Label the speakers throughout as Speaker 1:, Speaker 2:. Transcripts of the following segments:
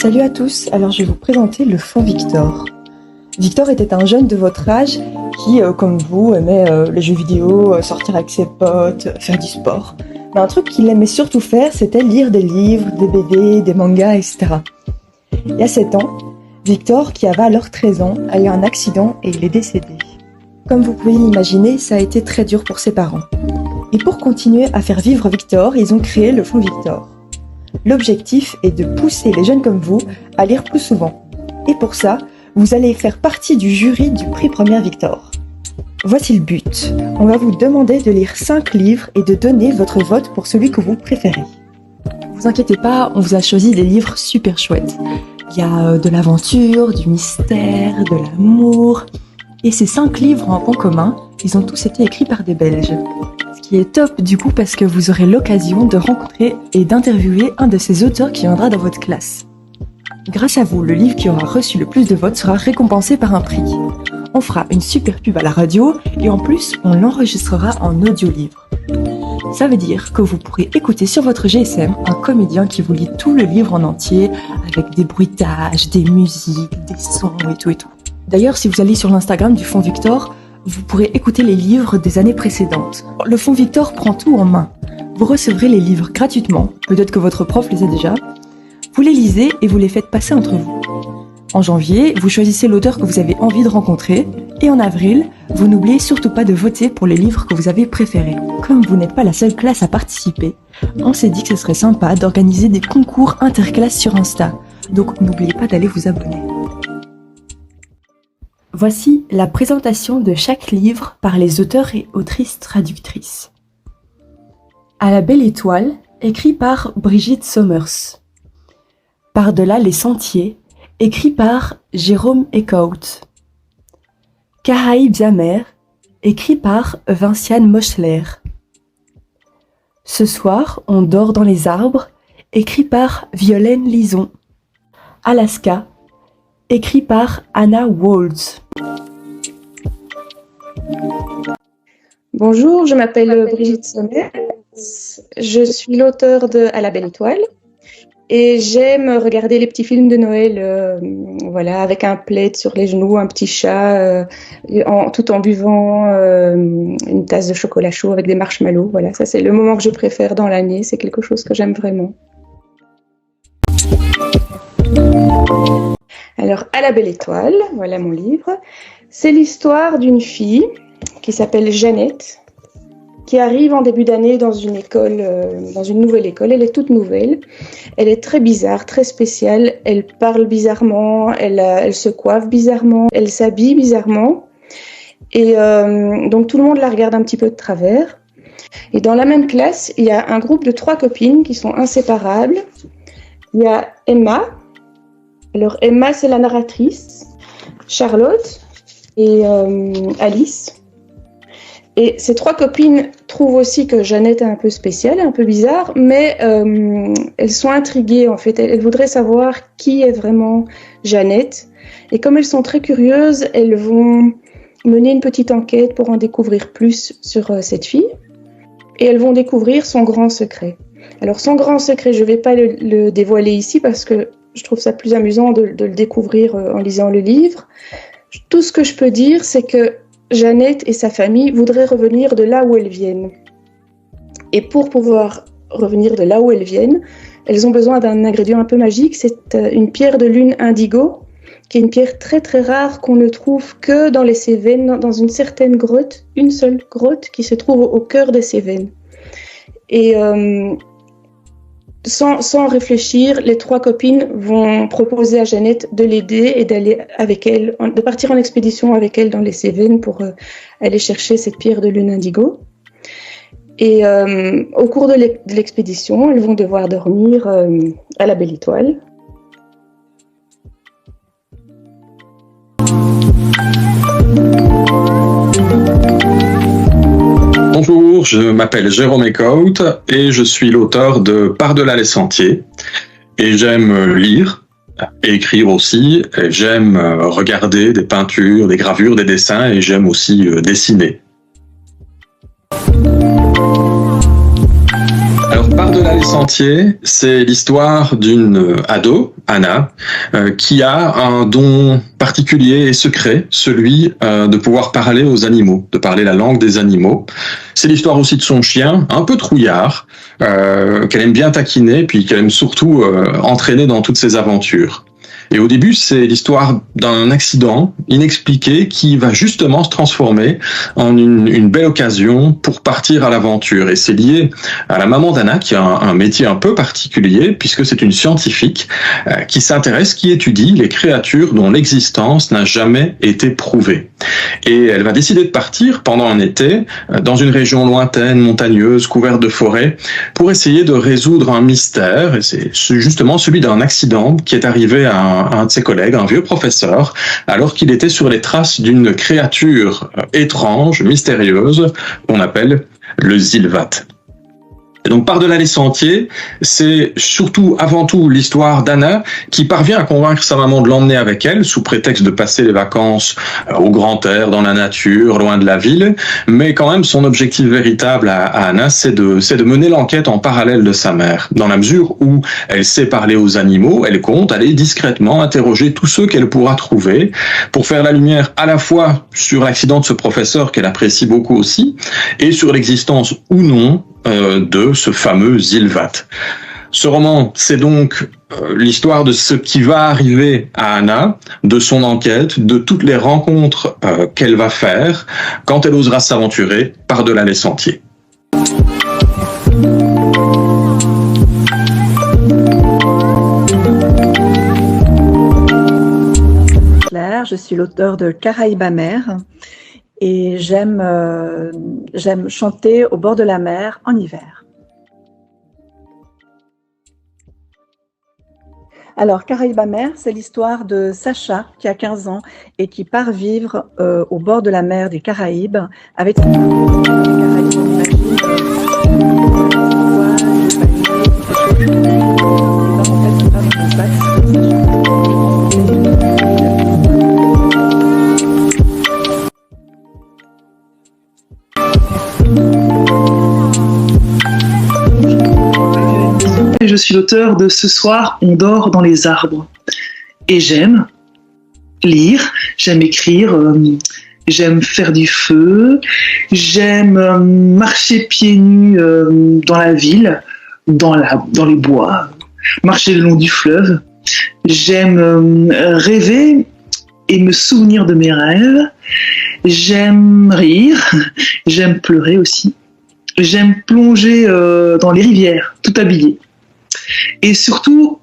Speaker 1: Salut à tous, alors je vais vous présenter le Fonds Victor. Victor était un jeune de votre âge qui, comme vous, aimait les jeux vidéo, sortir avec ses potes, faire du sport. Mais un truc qu'il aimait surtout faire, c'était lire des livres, des BD, des mangas, etc. Il y a 7 ans, Victor, qui avait alors 13 ans, a eu un accident et il est décédé. Comme vous pouvez l'imaginer, ça a été très dur pour ses parents. Et pour continuer à faire vivre Victor, ils ont créé le Fonds Victor. L'objectif est de pousser les jeunes comme vous à lire plus souvent. Et pour ça, vous allez faire partie du jury du prix Première Victor. Voici le but. On va vous demander de lire 5 livres et de donner votre vote pour celui que vous préférez. Ne vous inquiétez pas, on vous a choisi des livres super chouettes. Il y a de l'aventure, du mystère, de l'amour. Et ces 5 livres ont un point commun, ils ont tous été écrits par des Belges. Ce qui est top du coup parce que vous aurez l'occasion de rencontrer et d'interviewer un de ces auteurs qui viendra dans votre classe. Grâce à vous, le livre qui aura reçu le plus de votes sera récompensé par un prix. On fera une super pub à la radio et en plus, on l'enregistrera en audio-livre. Ça veut dire que vous pourrez écouter sur votre GSM un comédien qui vous lit tout le livre en entier avec des bruitages, des musiques, des sons et tout. D'ailleurs, si vous allez sur l'Instagram du Fonds Victor, vous pourrez écouter les livres des années précédentes. Le Fonds Victor prend tout en main. Vous recevrez les livres gratuitement, peut-être que votre prof les a déjà. Vous les lisez et vous les faites passer entre vous. En janvier, vous choisissez l'auteur que vous avez envie de rencontrer. Et en avril, vous n'oubliez surtout pas de voter pour les livres que vous avez préférés. Comme vous n'êtes pas la seule classe à participer, on s'est dit que ce serait sympa d'organiser des concours interclasses sur Insta. Donc n'oubliez pas d'aller vous abonner. Voici la présentation de chaque livre par les auteurs et autrices traductrices. À la belle étoile, écrit par Brigitte Sommers. Par-delà les sentiers, écrit par Jérôme Eckhout. Caraïbes amers, écrit par Vinciane Moschler. Ce soir, on dort dans les arbres, écrit par Violaine Lison. Alaska, écrit par Anna Waltz.
Speaker 2: Bonjour, je m'appelle Brigitte Sommers. Je suis l'auteure de À la belle étoile et j'aime regarder les petits films de Noël, avec un plaid sur les genoux, un petit chat, tout en buvant une tasse de chocolat chaud avec des marshmallows. Voilà, ça c'est le moment que je préfère dans l'année. C'est quelque chose que j'aime vraiment. Alors, À la belle étoile, voilà mon livre. C'est l'histoire d'une fille qui s'appelle Jeannette, qui arrive en début d'année dans une école, dans une nouvelle école. Elle est toute nouvelle. Elle est très bizarre, très spéciale. Elle parle bizarrement, elle se coiffe bizarrement, elle s'habille bizarrement. Et donc tout le monde la regarde un petit peu de travers. Et dans la même classe, il y a un groupe de 3 copines qui sont inséparables. Il y a Emma. Alors Emma, c'est la narratrice. Charlotte et Alice. Et ces 3 copines trouvent aussi que Jeannette est un peu spéciale, un peu bizarre, mais elles sont intriguées en fait. Elles voudraient savoir qui est vraiment Jeannette. Et comme elles sont très curieuses, elles vont mener une petite enquête pour en découvrir plus sur cette fille. Et elles vont découvrir son grand secret. Alors son grand secret, je ne vais pas le dévoiler ici parce que je trouve ça plus amusant de le découvrir en lisant le livre. Tout ce que je peux dire, c'est que Jeannette et sa famille voudraient revenir de là où elles viennent. Et pour pouvoir revenir de là où elles viennent, elles ont besoin d'un ingrédient un peu magique, c'est une pierre de lune indigo, qui est une pierre très très rare qu'on ne trouve que dans les Cévennes, dans une certaine grotte, une seule grotte qui se trouve au cœur des Cévennes. Et sans réfléchir, les 3 copines vont proposer à Jeannette de l'aider et d'aller avec elle, de partir en expédition avec elle dans les Cévennes pour aller chercher cette pierre de lune indigo. Et au cours de l'expédition, elles vont devoir dormir à la belle étoile.
Speaker 3: Bonjour, je m'appelle Jérôme Eckhout et je suis l'auteur de Par-delà les sentiers. Et j'aime lire et écrire aussi. Et j'aime regarder des peintures, des gravures, des dessins et j'aime aussi dessiner. Alors, Par-delà les sentiers, c'est l'histoire d'une ado, Anna, qui a un don particulier et secret, celui de pouvoir parler aux animaux, de parler la langue des animaux. C'est l'histoire aussi de son chien, un peu trouillard, qu'elle aime bien taquiner, puis qu'elle aime surtout entraîner dans toutes ses aventures. Et au début, c'est l'histoire d'un accident inexpliqué qui va justement se transformer en une belle occasion pour partir à l'aventure. Et c'est lié à la maman d'Anna, qui a un métier un peu particulier, puisque c'est une scientifique qui s'intéresse, qui étudie les créatures dont l'existence n'a jamais été prouvée. Et elle va décider de partir pendant un été dans une région lointaine, montagneuse, couverte de forêts, pour essayer de résoudre un mystère. Et c'est justement celui d'un accident qui est arrivé à un de ses collègues, un vieux professeur, alors qu'il était sur les traces d'une créature étrange, mystérieuse, qu'on appelle le Zilvat. Et donc, par-delà les sentiers, c'est surtout, avant tout, l'histoire d'Anna qui parvient à convaincre sa maman de l'emmener avec elle, sous prétexte de passer les vacances au grand air, dans la nature, loin de la ville. Mais quand même, son objectif véritable à Anna, c'est de mener l'enquête en parallèle de sa mère. Dans la mesure où elle sait parler aux animaux, elle compte aller discrètement interroger tous ceux qu'elle pourra trouver pour faire la lumière à la fois sur l'accident de ce professeur qu'elle apprécie beaucoup aussi, et sur l'existence ou non de ce fameux Zilvat. Ce roman, c'est donc l'histoire de ce qui va arriver à Anna, de son enquête, de toutes les rencontres qu'elle va faire quand elle osera s'aventurer par-delà les sentiers.
Speaker 4: Claire, je suis l'auteur de Caraïbes amères. Et j'aime chanter au bord de la mer en hiver. Alors, Caraïbes amères, c'est l'histoire de Sacha, qui a 15 ans et qui part vivre au bord de la mer des Caraïbes avec son
Speaker 5: Je suis l'auteur de Ce soir, on dort dans les arbres. Et j'aime lire, j'aime écrire, j'aime faire du feu, j'aime marcher pieds nus dans la ville, dans les bois, marcher le long du fleuve. J'aime rêver et me souvenir de mes rêves. J'aime rire, j'aime pleurer aussi. J'aime plonger dans les rivières, tout habillé. Et surtout,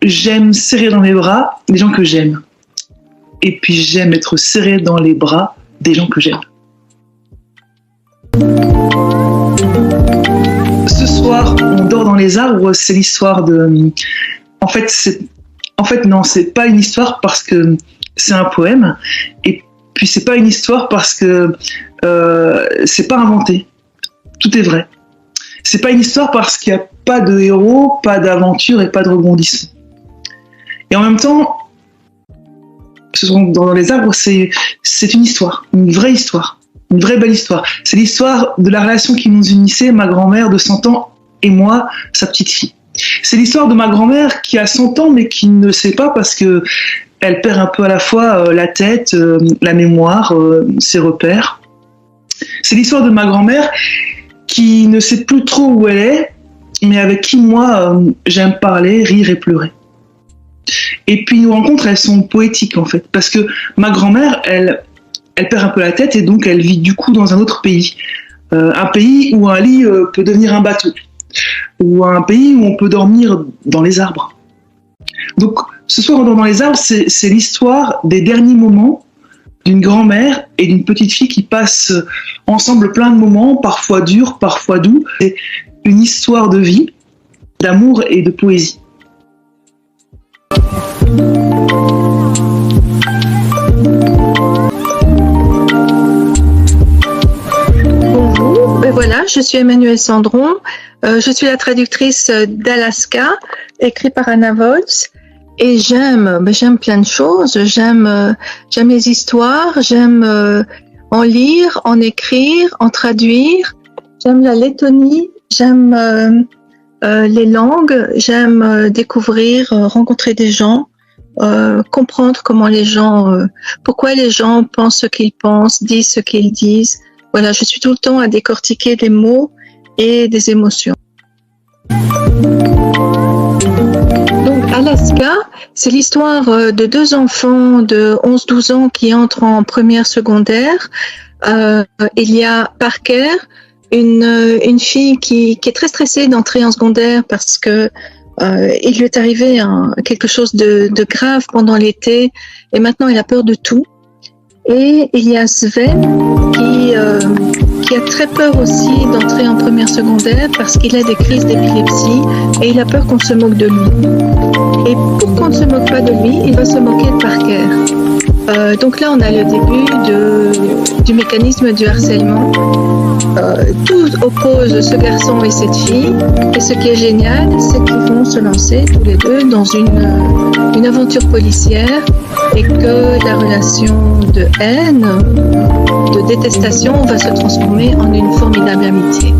Speaker 5: j'aime serrer dans mes bras les gens que j'aime. Et puis j'aime être serré dans les bras des gens que j'aime. Ce soir, on dort dans les arbres, c'est l'histoire de... En fait, non, c'est pas une histoire parce que c'est un poème. Et puis c'est pas une histoire parce que c'est pas inventé. Tout est vrai. C'est pas une histoire parce qu'il n'y a pas de héros, pas d'aventure et pas de rebondissement. Et en même temps, dans les arbres, c'est une histoire, une vraie belle histoire. C'est l'histoire de la relation qui nous unissait, ma grand-mère de 100 ans et moi, sa petite fille. C'est l'histoire de ma grand-mère qui a 100 ans mais qui ne sait pas parce que elle perd un peu à la fois la tête, la mémoire, ses repères. C'est l'histoire de ma grand-mère qui ne sait plus trop où elle est, mais avec qui moi j'aime parler, rire et pleurer. Et puis nos rencontres, elles sont poétiques en fait, parce que ma grand-mère, elle perd un peu la tête et donc elle vit du coup dans un autre pays. Un pays où un lit peut devenir un bateau, ou un pays où on peut dormir dans les arbres. Donc ce soir on dort dans les arbres, c'est l'histoire des derniers moments d'une grand-mère et d'une petite fille qui passent ensemble plein de moments, parfois durs, parfois doux. C'est une histoire de vie, d'amour et de poésie.
Speaker 6: Bonjour, voilà, je suis Emmanuelle Sandron. Je suis la traductrice d'Alaska, écrite par Anna Volz. Et j'aime plein de choses. J'aime les histoires, j'aime en lire, en écrire, en traduire. J'aime la Lettonie J'aime les langues, j'aime découvrir, rencontrer des gens, comprendre comment les gens, pourquoi les gens pensent ce qu'ils pensent, disent ce qu'ils disent. Voilà, je suis tout le temps à décortiquer des mots et des émotions. Donc, Alaska, c'est l'histoire de deux enfants de 11-12 ans qui entrent en première secondaire. Il y a Parker, une fille qui est très stressée d'entrer en secondaire parce que il lui est arrivé quelque chose de grave pendant l'été et maintenant elle a peur de tout. Et il y a Sven qui a très peur aussi d'entrer en première secondaire parce qu'il a des crises d'épilepsie et il a peur qu'on se moque de lui. Et pour qu'on ne se moque pas de lui, il va se moquer de Parker. Donc là, on a le début du mécanisme du harcèlement. Tout oppose ce garçon et cette fille. Et ce qui est génial, c'est qu'ils vont se lancer tous les deux dans une aventure policière et que la relation de haine, de détestation va se transformer en une formidable amitié.